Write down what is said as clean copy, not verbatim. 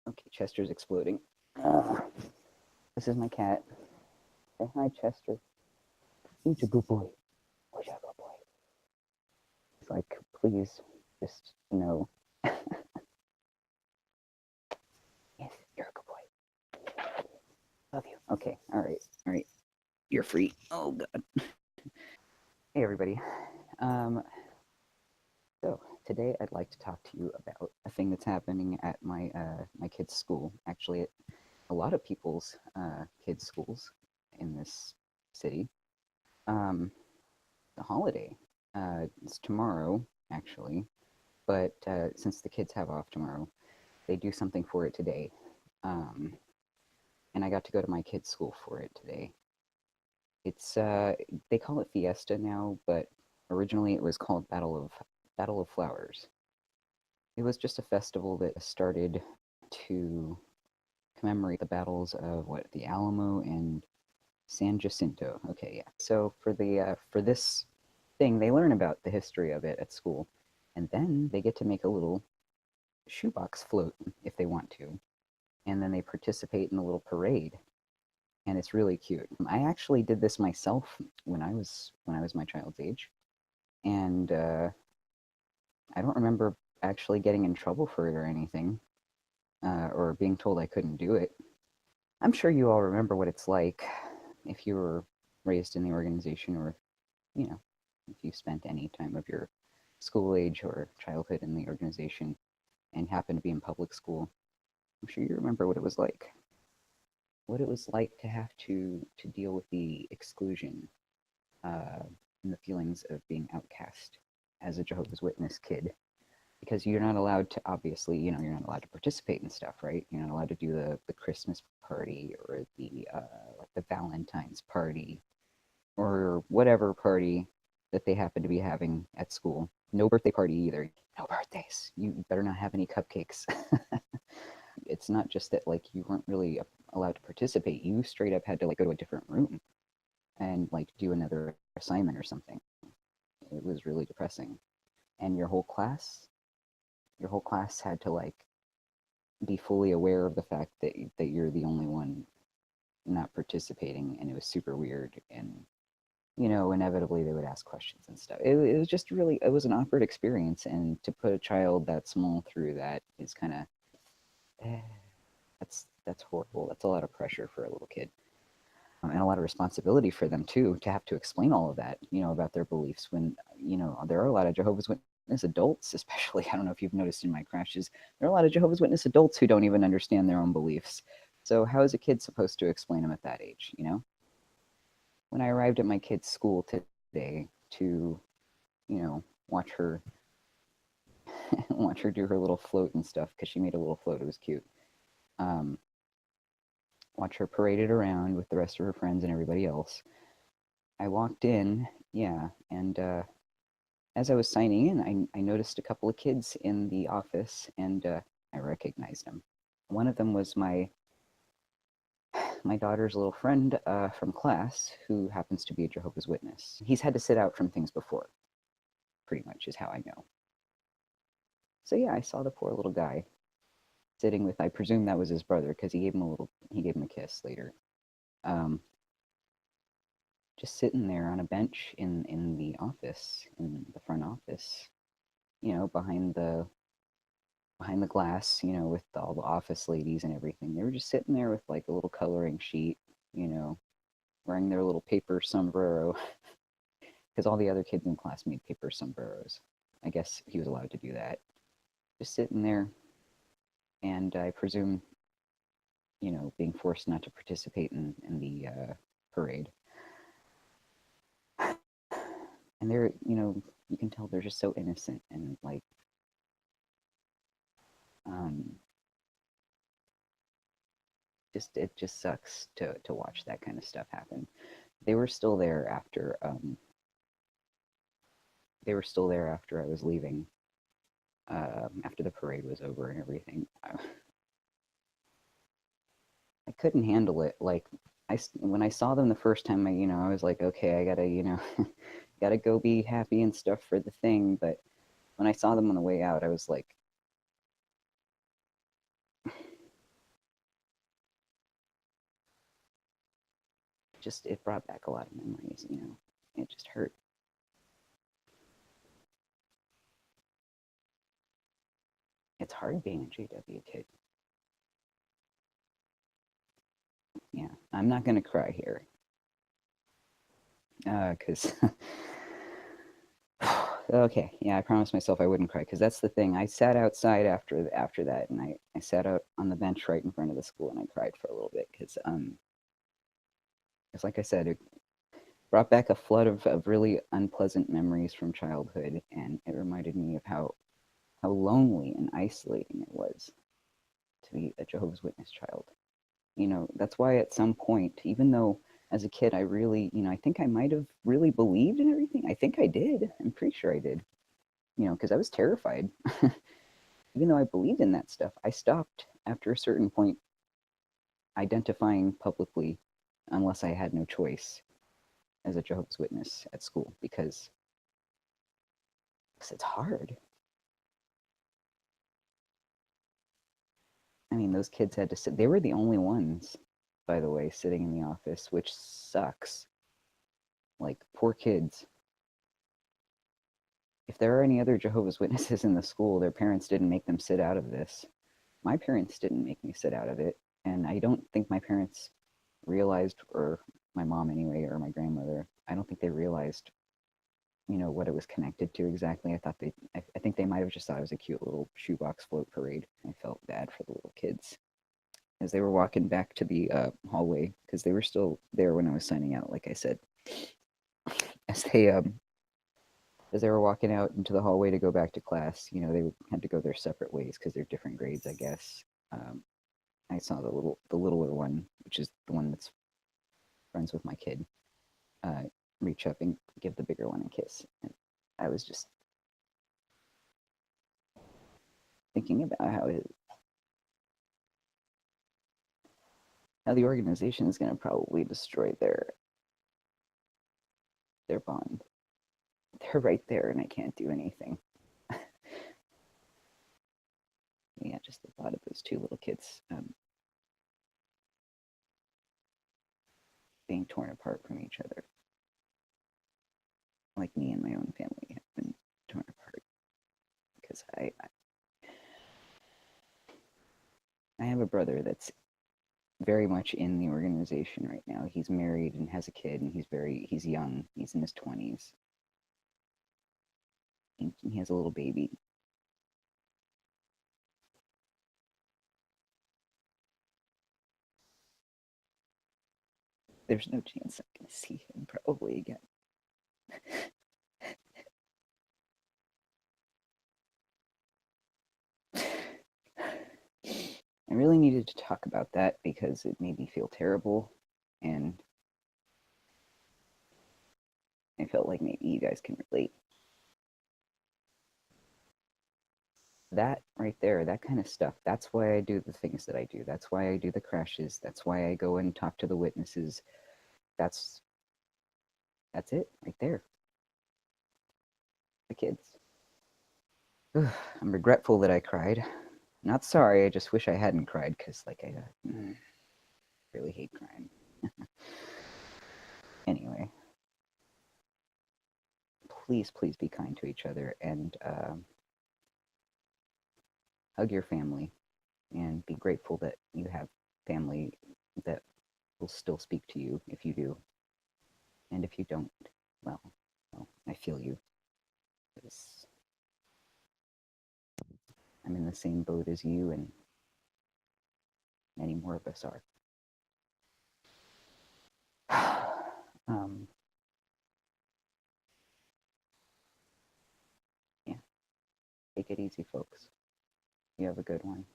Okay, Chester's exploding. This is my cat. Say hi, Chester. He's a good boy. Where's that good boy? He's like, please, just no. Yes, you're a good boy. Love you. Okay, all right, all right. You're free. Oh God. Hey everybody. Um, so today I'd like to talk to you about a thing that's happening at my kid's school. Actually, at a lot of people's kids' schools in this city. Um, the holiday. It's tomorrow, actually, but since the kids have off tomorrow, they do something for it today. Um, and I got to go to my kid's school for it today. It's they call it Fiesta now, but originally it was called Battle of Flowers. It was just a festival that started to commemorate the battles of what the Alamo and San Jacinto. Okay, yeah. So for this thing, they learn about the history of it at school, and then they get to make a little shoebox float if they want to, and then they participate in a little parade, and it's really cute. I actually did this myself when I was my child's age, and I don't remember actually getting in trouble for it or anything, or being told I couldn't do it. I'm sure you all remember what it's like if you were raised in the organization, or you know, if you spent any time of your school age or childhood in the organization and happened to be in public school. I'm sure you remember what it was like. What it was like to have to deal with the exclusion uh, and the feelings of being outcast as a Jehovah's Witness kid, because you're not allowed to, obviously, you're not allowed to participate in stuff, right? You're not allowed to do the Christmas party, or the like the Valentine's party, or whatever party that they happen to be having at school. No birthday party either. No birthdays. You better not have any cupcakes. It's not just that like you weren't really allowed to participate. You straight up had to like go to a different room and like do another assignment or something. It was really depressing. And your whole class had to like be fully aware of the fact that you're the only one not participating, and it was super weird. And inevitably they would ask questions and stuff. It was just really, it was an awkward experience, and to put a child that small through that is kind of, eh, that's horrible. That's a lot of pressure for a little kid, and a lot of responsibility for them too, to have to explain all of that, about their beliefs, when there are a lot of Jehovah's Witness adults, especially. I don't know if you've noticed in my crashes, there are a lot of Jehovah's Witness adults who don't even understand their own beliefs. So how is a kid supposed to explain them at that age? When I arrived at my kid's school today to, watch her watch her do her little float and stuff, because she made a little float. It was cute. Um, watch her paraded around with the rest of her friends and everybody else. I walked in, yeah, and as I was signing in, I noticed a couple of kids in the office, and I recognized them. One of them was my daughter's little friend from class, who happens to be a Jehovah's Witness. He's had to sit out from things before, pretty much is how I know. So yeah, I saw the poor little guy sitting with, I presume that was his brother, because he gave him a kiss later. Um, just sitting there on a bench in the office, in the front office, behind the glass, with all the office ladies and everything. They were just sitting there with like a little coloring sheet, wearing their little paper sombrero, because all the other kids in class made paper sombreros. I guess he was allowed to do that. Just sitting there, and I presume, being forced not to participate in the parade. And they're, you can tell they're just so innocent, and like, um, it just sucks to watch that kind of stuff happen. They were still there after I was leaving, after the parade was over and everything. I couldn't handle it. Like, when I saw them the first time, I was like, okay, I gotta, gotta go be happy and stuff for the thing. But when I saw them on the way out, I was like, it brought back a lot of memories, you know. It just hurt. It's hard being a JW kid. Yeah, I'm not going to cry here. Because, okay, yeah, I promised myself I wouldn't cry, because that's the thing. I sat outside after that, and I sat out on the bench right in front of the school, and I cried for a little bit, because, it's like I said, it brought back a flood of really unpleasant memories from childhood, and it reminded me of how lonely and isolating it was to be a Jehovah's Witness child. You know, that's why at some point, even though as a kid I really, you know, I think I might have really believed in everything. I think I did. I'm pretty sure I did. You know, because I was terrified. Even though I believed in that stuff, I stopped after a certain point identifying publicly unless I had no choice as a Jehovah's Witness at school because it's hard. I mean, those kids had to sit. They were the only ones, by the way, sitting in the office, which sucks. Like, poor kids. If there are any other Jehovah's Witnesses in the school, their parents didn't make them sit out of this. My parents didn't make me sit out of it. And I don't think my parents realized, or my mom anyway, or my grandmother, I don't think they realized, you know, what it was connected to exactly. I think they might have just thought it was a cute little shoebox float parade. I felt bad for the little kids as they were walking back to the hallway because they were still there when I was signing out, like I said. As they were walking out into the hallway to go back to class, you know, they had to go their separate ways because they're different grades, I guess. I saw the littler one, which is the one that's friends with my kid, uh, reach up and give the bigger one a kiss. And I was just thinking about how the organization is going to probably destroy their bond. They're right there, and I can't do anything. Yeah, just the thought of those two little kids being torn apart from each other, like me and my own family have been torn apart because I have a brother that's very much in the organization right now. He's married and has a kid, and he's young. He's in his 20s. He has a little baby. There's no chance I'm going to see him probably again. I really needed to talk about that because it made me feel terrible, and I felt like maybe you guys can relate. That right there, that kind of stuff, that's why I do the things that I do. That's why I do the crashes. That's why I go and talk to the witnesses. That's it right there. The kids. I'm regretful that I cried. Not sorry, I just wish I hadn't cried because, like, I really hate crying. Anyway, please, please be kind to each other and hug your family and be grateful that you have family that will still speak to you if you do. And if you don't, well, I feel you. I'm in the same boat as you, and many more of us are. Yeah, take it easy, folks. You have a good one.